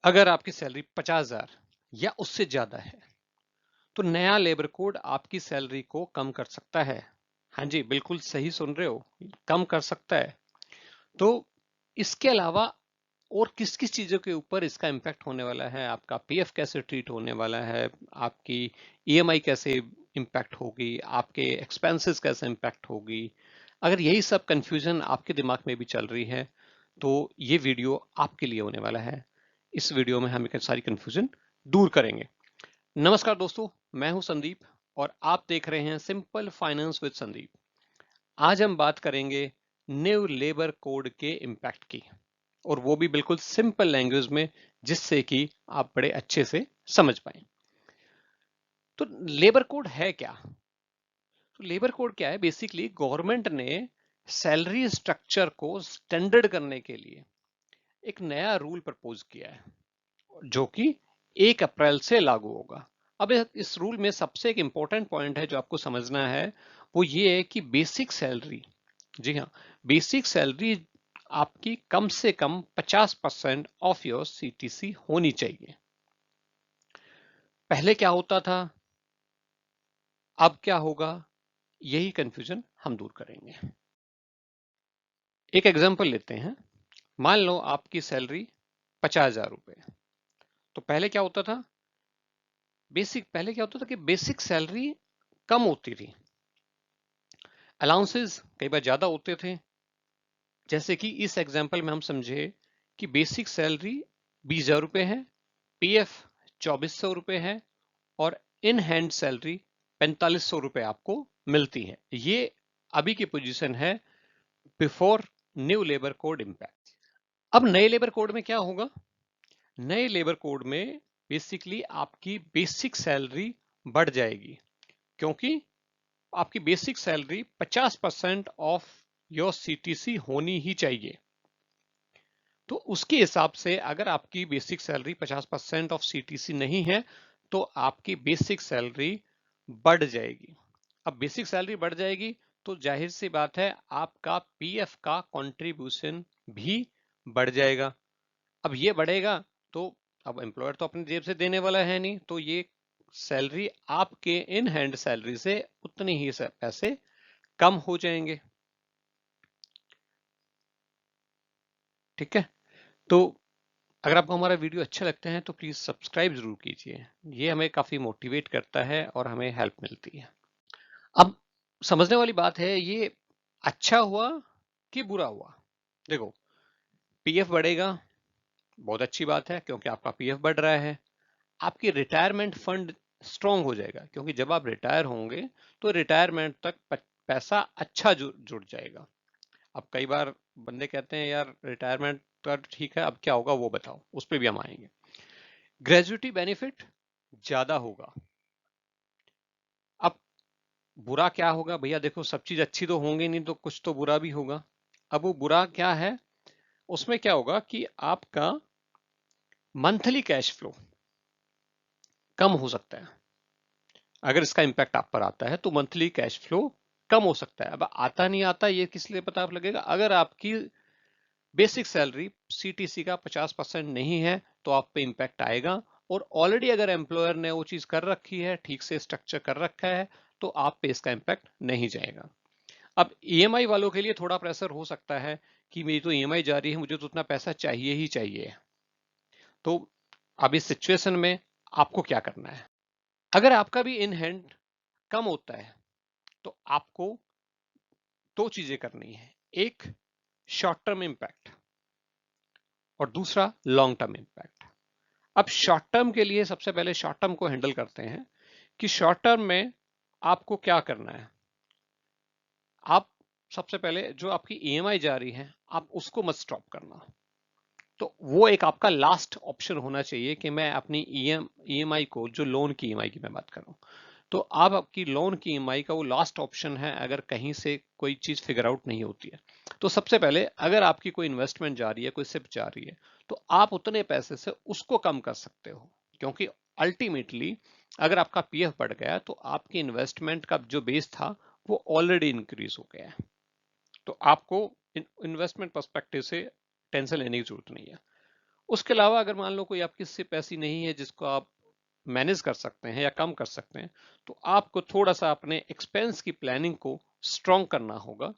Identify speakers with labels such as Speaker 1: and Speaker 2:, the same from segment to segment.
Speaker 1: अगर आपकी सैलरी 50,000 या उससे ज्यादा है तो नया लेबर कोड आपकी सैलरी को कम कर सकता है। हाँ जी, बिल्कुल सही सुन रहे हो, कम कर सकता है। तो इसके अलावा और किस किस चीजों के ऊपर इसका इम्पैक्ट होने वाला है, आपका पीएफ कैसे ट्रीट होने वाला है, आपकी ईएमआई कैसे इम्पैक्ट होगी, आपके एक्सपेंसेस कैसे इम्पैक्ट होगी, अगर यही सब कंफ्यूजन आपके दिमाग में भी चल रही है तो ये वीडियो आपके लिए होने वाला है। इस वीडियो में हम सारी कंफ्यूजन दूर करेंगे। नमस्कार दोस्तों, मैं हूं संदीप और आप देख रहे हैं सिंपल फाइनेंस विद संदीप। आज हम बात करेंगे न्यू लेबर कोड के इम्पैक्ट की, और वो भी बिल्कुल सिंपल लैंग्वेज में, जिससे कि आप बड़े अच्छे से समझ पाए। तो लेबर कोड है क्या? तो लेबर कोड क्या है? बेसिकली गवर्नमेंट ने सैलरी स्ट्रक्चर को स्टैंडर्ड करने के लिए एक नया रूल प्रपोज किया है जो कि 1 अप्रैल से लागू होगा। अब इस रूल में सबसे एक इंपॉर्टेंट पॉइंट है जो आपको समझना है, वो ये है कि बेसिक सैलरी, जी हाँ, बेसिक सैलरी आपकी कम से कम 50% ऑफ योर सीटीसी होनी चाहिए। पहले क्या होता था, अब क्या होगा, यही कंफ्यूजन हम दूर करेंगे। एक एग्जांपल लेते हैं। मान लो आपकी सैलरी 50,000 रुपए। तो पहले क्या होता था कि बेसिक सैलरी कम होती थी, अलाउंसेस कई बार ज्यादा होते थे। जैसे कि इस एग्जांपल में हम समझे कि बेसिक सैलरी 20,000 रुपए है, पीएफ 2,400 रुपए है और इन हैंड सैलरी 4,500 रुपए आपको मिलती है। ये अभी की पोजीशन है before new labour code impact. अब नए लेबर कोड में क्या होगा? नए लेबर कोड में बेसिकली आपकी बेसिक सैलरी बढ़ जाएगी, क्योंकि आपकी basic salary 50% of your CTC होनी ही चाहिए। तो उसके हिसाब से अगर आपकी बेसिक सैलरी 50% ऑफ सीटीसी नहीं है तो आपकी बेसिक सैलरी बढ़ जाएगी। अब बेसिक सैलरी बढ़ जाएगी तो जाहिर सी बात है आपका पीएफ का कंट्रीब्यूशन भी बढ़ जाएगा। अब ये बढ़ेगा तो अब एम्प्लॉयर तो अपनी जेब से देने वाला है नहीं, तो ये सैलरी आपके इन हैंड सैलरी से उतने ही पैसे कम हो जाएंगे। ठीक है, तो अगर आपको हमारा वीडियो अच्छा लगता है तो प्लीज सब्सक्राइब जरूर कीजिए, ये हमें काफी मोटिवेट करता है और हमें हेल्प मिलती है। अब समझने वाली बात है, ये अच्छा हुआ कि बुरा हुआ? देखो, पीएफ बढ़ेगा, बहुत अच्छी बात है क्योंकि आपका पीएफ बढ़ रहा है। आपकी रिटायरमेंट फंड स्ट्रांग हो जाएगा, क्योंकि जब आप रिटायर होंगे तो रिटायरमेंट तक पैसा अच्छा जुड़ जाएगा। अब कई बार बंदे कहते हैं यार रिटायरमेंट का ठीक है, अब क्या होगा वो बताओ, उस पर भी हम आएंगे। ग्रेजुइटी बेनिफिट ज्यादा होगा। अब बुरा क्या होगा भैया? देखो, सब चीज अच्छी तो होंगी नहीं, तो कुछ तो बुरा भी होगा। अब वो बुरा क्या है? उसमें क्या होगा कि आपका मंथली कैश फ्लो कम हो सकता है। अगर इसका इंपैक्ट आप पर आता है तो मंथली कैश फ्लो कम हो सकता है। अब आता नहीं आता ये किस लिए पता लगेगा? अगर आपकी बेसिक सैलरी सीटीसी का 50% नहीं है तो आप पे इंपैक्ट आएगा, और ऑलरेडी अगर एम्प्लॉयर ने वो चीज कर रखी है, ठीक से स्ट्रक्चर कर रखा है, तो आप पे इसका इंपैक्ट नहीं जाएगा। अब ईएमआई वालों के लिए थोड़ा प्रेशर हो सकता है कि मेरी तो ईएमआई जा रही है, मुझे तो उतना पैसा चाहिए ही चाहिए। तो अब इस सिचुएशन में आपको क्या करना है? अगर आपका भी इन हैंड कम होता है तो आपको दो चीजें करनी है। एक, शॉर्ट टर्म इंपैक्ट, और दूसरा लॉन्ग टर्म इंपैक्ट। अब शॉर्ट टर्म के लिए सबसे पहले शॉर्ट टर्म को हैंडल करते हैं कि शॉर्ट टर्म में आपको क्या करना है। आप सबसे पहले जो आपकी ईएमआई जा रही है आप उसको मत स्टॉप करना। तो वो एक आपका लास्ट ऑप्शन होना चाहिए कि मैं अपनी ईएमआई को, जो लोन की ईएमआई की मैं बात कर रहा हूं, तो आप आपकी लोन की ईएमआई का वो लास्ट ऑप्शन है अगर कहीं से कोई चीज फिगर आउट नहीं होती है। तो सबसे पहले अगर आपकी कोई इन्वेस्टमेंट जा रही है, कोई सिप जा रही है, तो आप उतने पैसे से उसको कम कर सकते हो, क्योंकि अल्टीमेटली अगर आपका पीएफ बढ़ गया तो आपकी इन्वेस्टमेंट का जो बेस था वो ऑलरेडी इंक्रीज हो गया है। तो आपको इन्वेस्टमेंट पर्सपेक्टिव से टेंशन लेने की जरूरत नहीं है। उसके अलावा अगर मान लो कोई आपकी सिप ऐसी नहीं है जिसको आप मैनेज कर सकते हैं या कम कर सकते हैं, तो आपको थोड़ा सा अपने एक्सपेंस की प्लानिंग को स्ट्रॉन्ग करना होगा,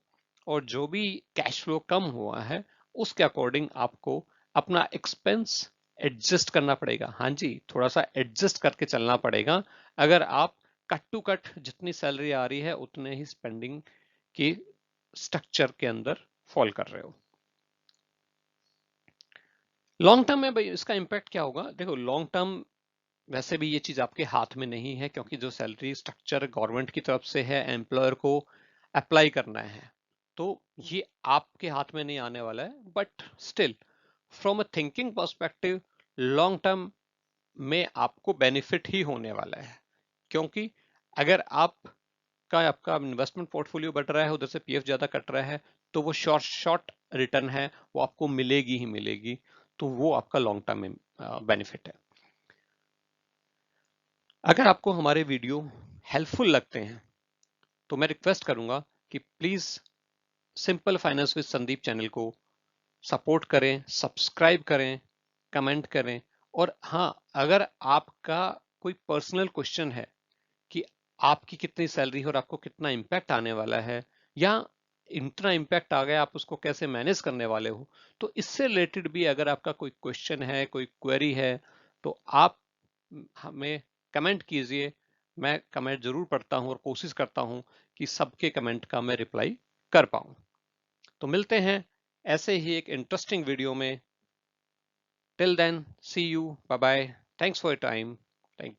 Speaker 1: और जो भी कैश फ्लो कम हुआ है उसके अकॉर्डिंग आपको अपना एक्सपेंस एडजस्ट करना पड़ेगा। हाँ जी, थोड़ा सा एडजस्ट करके चलना पड़ेगा अगर आप कट टू कट जितनी सैलरी आ रही है उतने ही स्पेंडिंग की स्ट्रक्चर के अंदर फॉल कर रहे हो। लॉन्ग टर्म में भाई इसका इम्पैक्ट क्या होगा? देखो, लॉन्ग टर्म वैसे भी ये चीज आपके हाथ में नहीं है, क्योंकि जो सैलरी स्ट्रक्चर गवर्नमेंट की तरफ से है, एम्प्लॉयर को अप्लाई करना है, तो ये आपके हाथ में नहीं आने वाला है। But still, from a thinking perspective, long term में आपको बेनिफिट ही होने वाला है, क्योंकि अगर आपका इन्वेस्टमेंट पोर्टफोलियो बढ़ रहा है, उधर से पीएफ ज्यादा कट रहा है, तो वो शॉर्ट शॉर्ट रिटर्न है, वो आपको मिलेगी ही मिलेगी, तो वो आपका लॉन्ग टर्म में बेनिफिट है। अगर आपको हमारे वीडियो हेल्पफुल लगते हैं तो मैं रिक्वेस्ट करूंगा कि please simple finance with Sandeep channel को सपोर्ट करें, सब्सक्राइब करें, कमेंट करें। और हाँ, अगर आपका कोई पर्सनल क्वेश्चन है कि आपकी कितनी सैलरी है और आपको कितना इम्पैक्ट आने वाला है, या इतना इम्पैक्ट आ गया आप उसको कैसे मैनेज करने वाले हो, तो इससे रिलेटेड भी अगर आपका कोई क्वेश्चन है, कोई क्वेरी है, तो आप हमें कमेंट कीजिए। मैं कमेंट जरूर पढ़ता हूं और कोशिश करता हूं कि सबके कमेंट का मैं रिप्लाई कर पाऊं। तो मिलते हैं ऐसे ही एक इंटरेस्टिंग वीडियो में। Till then, see you, bye bye, thanks for your time.